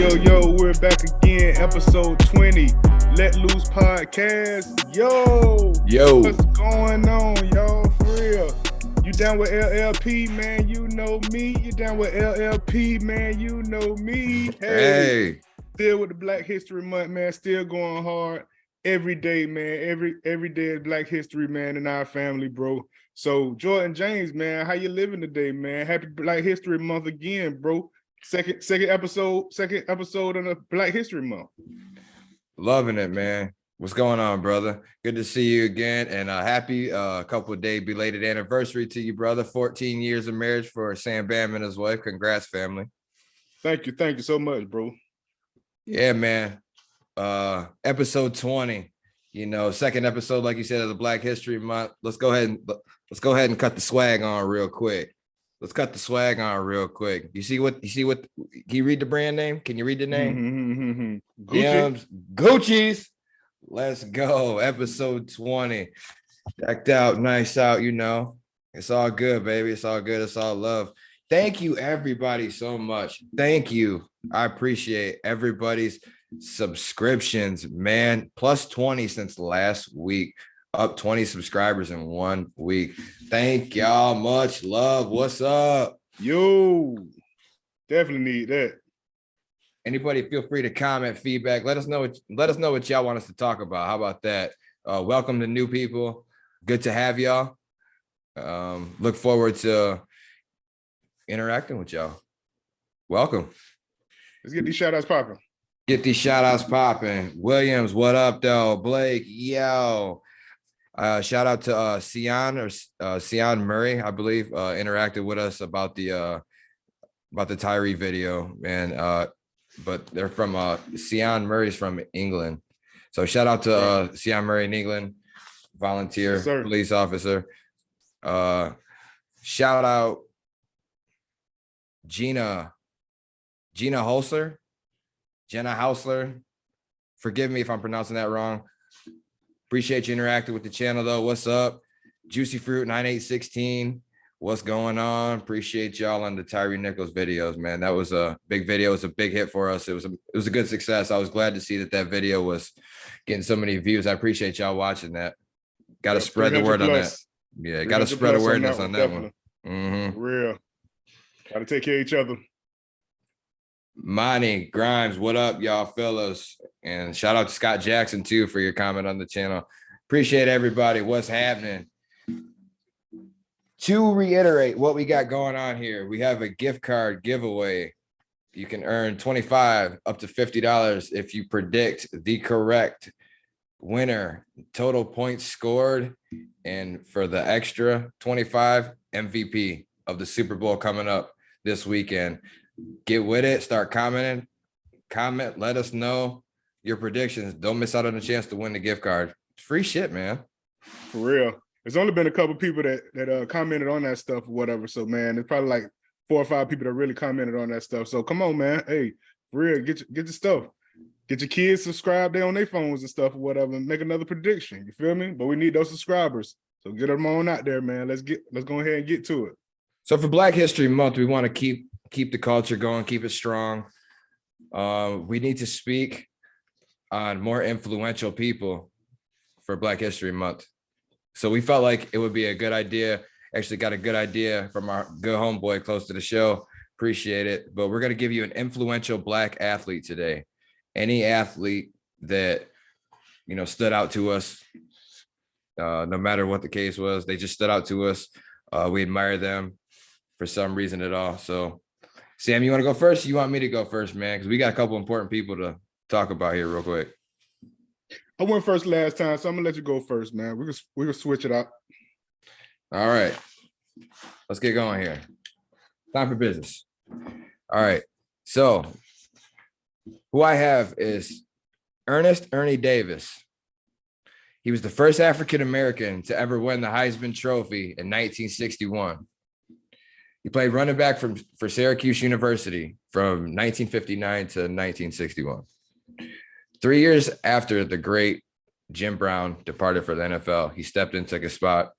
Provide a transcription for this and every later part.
Yo, we're back again, episode 20, Let Loose Podcast. Yo. What's going on, y'all? For real. You down with LLP, man? You know me. You down with LLP, man? You know me. Hey. Still with the Black History Month, man. Still going hard every day, man. Every day is Black History, man, in our family, bro. So, Jordan James, man, how you living today, man? Happy Black History Month again, bro. Second episode of the Black History Month. Loving it, man. What's going on, brother? Good to see you again, and happy couple of day belated anniversary to you, brother. 14 years of marriage for Sam Bam and his wife. Congrats, family. Thank you so much, bro. Yeah, man. Episode 20. Second episode, like you said, of the Black History Month. Let's go ahead and cut the swag on real quick. Let's cut the swag on real quick. You see what? Can you read the brand name? Can you read the name? Gucci. Gucci's. Let's go. Episode 20. Decked out, nice out, It's all good, baby. It's all good. It's all love. Thank you, everybody, so much. Thank you. I appreciate everybody's subscriptions, man. Plus 20 since last week. Up 20 subscribers in 1 week. Thank y'all. Much love. What's up? Yo, definitely need that. Anybody feel free to comment, feedback. Let us know what y'all want us to talk about. How about that? Welcome to new people. Good to have y'all. Look forward to interacting with y'all. Welcome. Let's get these shout outs popping. Get these shout outs popping. Williams, what up, though? Blake, yo. Shout out to Cian Murray, I believe, interacted with us about the Tyree video, man. But they're from Cian Murray's from England. So shout out to Cian Murray in England, volunteer, yes, police officer. Shout out Jenna Hausler. Forgive me if I'm pronouncing that wrong. Appreciate you interacting with the channel, though. What's up? Juicy Fruit 9816. What's going on? Appreciate y'all on the Tyree Nichols videos, man. That was a big video. It was a big hit for us. It was a good success. I was glad to see that video was getting so many views. I appreciate y'all watching that. Got to spread the word on that. Yeah, got to spread awareness on that one. Mm-hmm. Real. Got to take care of each other. Monty Grimes, what up, y'all fellas? And shout out to Scott Jackson too for your comment on the channel. Appreciate everybody. What's happening? To reiterate what we got going on here, we have a gift card giveaway. You can earn $25 up to $50 if you predict the correct winner, total points scored, and for the extra 25, MVP of the Super Bowl coming up this weekend. Get with it. Start commenting. Comment. Let us know your predictions. Don't miss out on the chance to win the gift card. It's free shit, man. For real. There's only been a couple people that commented on that stuff or whatever. So, man, there's probably like 4 or 5 people that really commented on that stuff. So, come on, man. Hey, for real, get your stuff. Get your kids subscribed there on their phones and stuff or whatever and make another prediction. You feel me? But we need those subscribers. So, get them on out there, man. Let's go ahead and get to it. So, for Black History Month, we want to keep the culture going, keep it strong. We need to speak on more influential people for Black History Month. So we felt like it would be a good idea. Actually got a good idea from our good homeboy close to the show. Appreciate it. But we're going to give you an influential Black athlete today. Any athlete that, stood out to us, no matter what the case was, they just stood out to us. We admire them for some reason at all. So Sam, you want to go first? You want me to go first, man? Because we got a couple important people to talk about here real quick. I went first last time, so I'm gonna let you go first, man. We can switch it up. All right, let's get going here. Time for business. All right, so who I have is Ernest Ernie Davis. He was the first African American to ever win the Heisman Trophy in 1961. He played running back for Syracuse University from 1959 to 1961. 3 years after the great Jim Brown departed for the NFL, he stepped in, took his spot.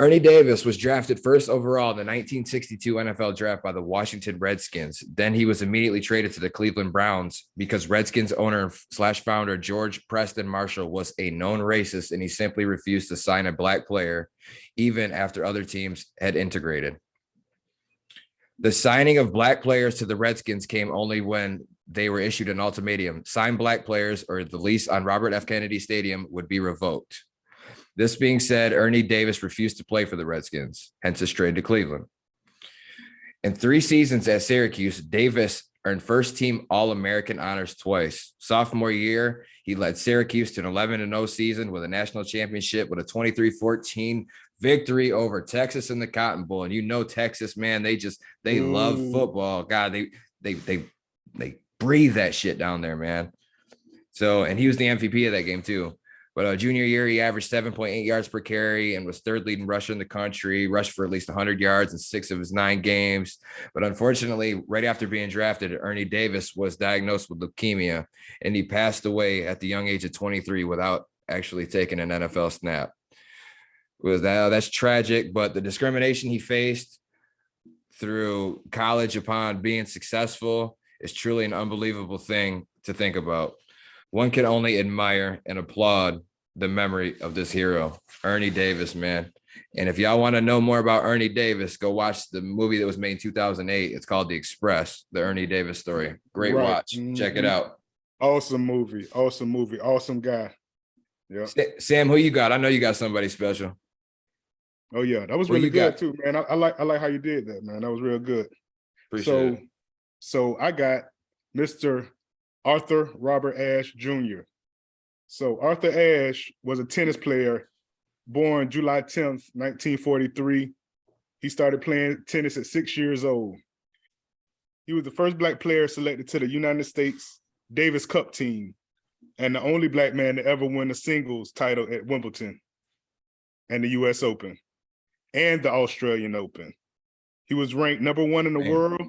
Ernie Davis was drafted first overall in the 1962 NFL draft by the Washington Redskins. Then he was immediately traded to the Cleveland Browns because Redskins owner slash founder George Preston Marshall was a known racist, and he simply refused to sign a black player even after other teams had integrated. The signing of black players to the Redskins came only when they were issued an ultimatum: sign black players or the lease on Robert F. Kennedy Stadium would be revoked. This being said, Ernie Davis refused to play for the Redskins, hence his trade to Cleveland. In 3 seasons at Syracuse, Davis earned first-team All-American honors twice. Sophomore year, he led Syracuse to an 11-0 season with a national championship with a 23-14 victory over Texas in the Cotton Bowl. And you know Texas, man, they love football. God, they breathe that shit down there, man. So, and he was the MVP of that game too. But junior year, he averaged 7.8 yards per carry and was third leading rusher in the country, rushed for at least 100 yards in 6 of his 9 games. But unfortunately, right after being drafted, Ernie Davis was diagnosed with leukemia, and he passed away at the young age of 23 without actually taking an NFL snap. That's tragic, but the discrimination he faced through college upon being successful is truly an unbelievable thing to think about. One can only admire and applaud the memory of this hero, Ernie Davis, man. And if y'all want to know more about Ernie Davis, go watch the movie that was made in 2008. It's called The Express, the Ernie Davis story. Great watch. Check it out. Awesome movie. Awesome guy. Yeah. Sam, who you got? I know you got somebody special. Oh yeah, that was really good too, man. I like how you did that, man. That was real good. Appreciate it. So I got Mr. Arthur Robert Ashe Jr. So Arthur Ashe was a tennis player born July 10th, 1943. He started playing tennis at 6 years old. He was the first black player selected to the United States Davis Cup team and the only black man to ever win a singles title at Wimbledon and the US Open and the Australian Open. He was ranked number 1 in the world.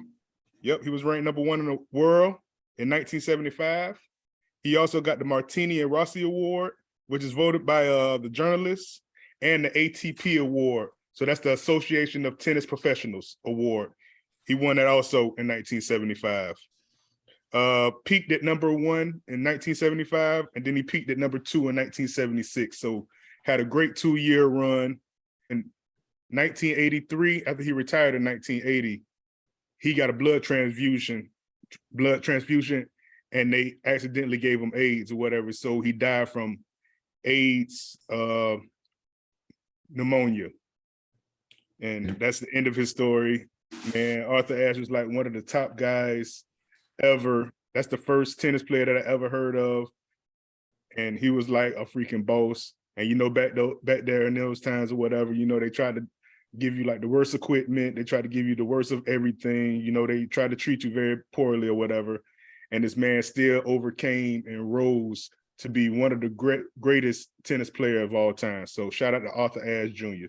Yep, he was ranked number 1 in the world in 1975. He also got the Martini and Rossi Award, which is voted by the journalists, and the ATP Award. So that's the Association of Tennis Professionals Award. He won that also in 1975. Peaked at number 1 in 1975, and then he peaked at number 2 in 1976. So had a great 2-year run. In 1983, after he retired in 1980, he got a blood transfusion, and they accidentally gave him AIDS or whatever. So he died from AIDS, pneumonia. And that's the end of his story. Man, Arthur Ashe was like one of the top guys ever. That's the first tennis player that I ever heard of. And he was like a freaking boss. And you know, back there in those times or whatever, you know, they tried to give you like the worst equipment. They tried to give you the worst of everything. You know, they tried to treat you very poorly or whatever. And this man still overcame and rose to be one of the greatest tennis player of all time. So shout out to Arthur Ashe Jr.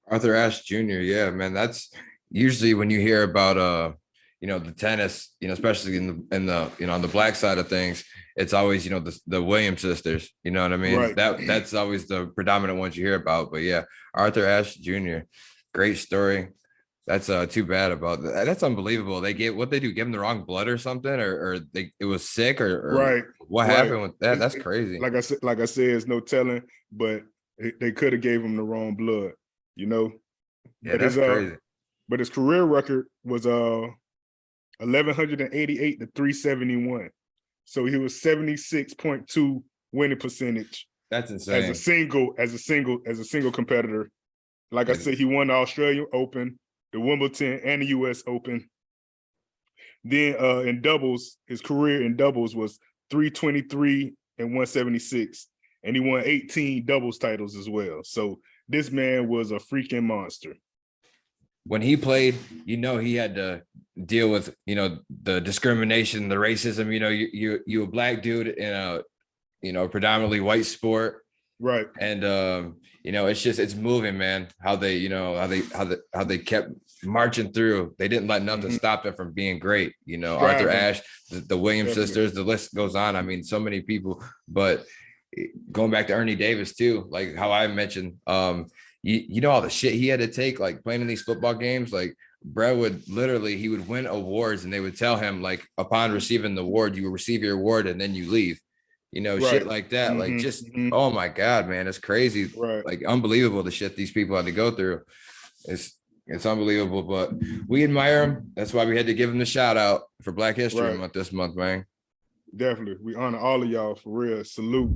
Arthur Ashe Jr. Yeah, man. That's usually when you hear about you know, the tennis, you know, especially in the you know, on the black side of things, it's always, you know, the Williams sisters, you know what I mean? Right. That's always the predominant ones you hear about. But yeah, Arthur Ashe Jr., great story. That's too bad about that. That's unbelievable. They give him the wrong blood or something, or it was sick, or right. What happened with that? That's crazy. Like I said, it's no telling, but they could have gave him the wrong blood, you know. Yeah, that's crazy. But his career record was 1,188 to 371. So he was 76.2 winning percentage. That's insane. As a single competitor. Like I said, he won the Australian Open, the Wimbledon, and the US Open. Then in doubles, his career in doubles was 323 and 176. And he won 18 doubles titles as well. So this man was a freaking monster. When he played, you know, he had to deal with, you know, the discrimination, the racism. You know, you a black dude in a, you know, predominantly white sport. Right. And you know, it's moving, man. How they, you know, how they kept marching through. They didn't let nothing stop them from being great. You know, right. Arthur Ashe, the Williams sisters, the list goes on. I mean, so many people. But going back to Ernie Davis too, like how I mentioned, you know all the shit he had to take, like playing in these football games. Like Brett would literally, he would win awards and they would tell him like upon receiving the award, you will receive your award and then you leave, you know, Right. shit like that. Like just, Mhm. oh my God, man, it's crazy. Right. Like unbelievable the shit these people had to go through. It's unbelievable, but we admire him. That's why we had to give him the shout out for Black History Right. Month this month, man. Definitely. We honor all of y'all for real. Salute.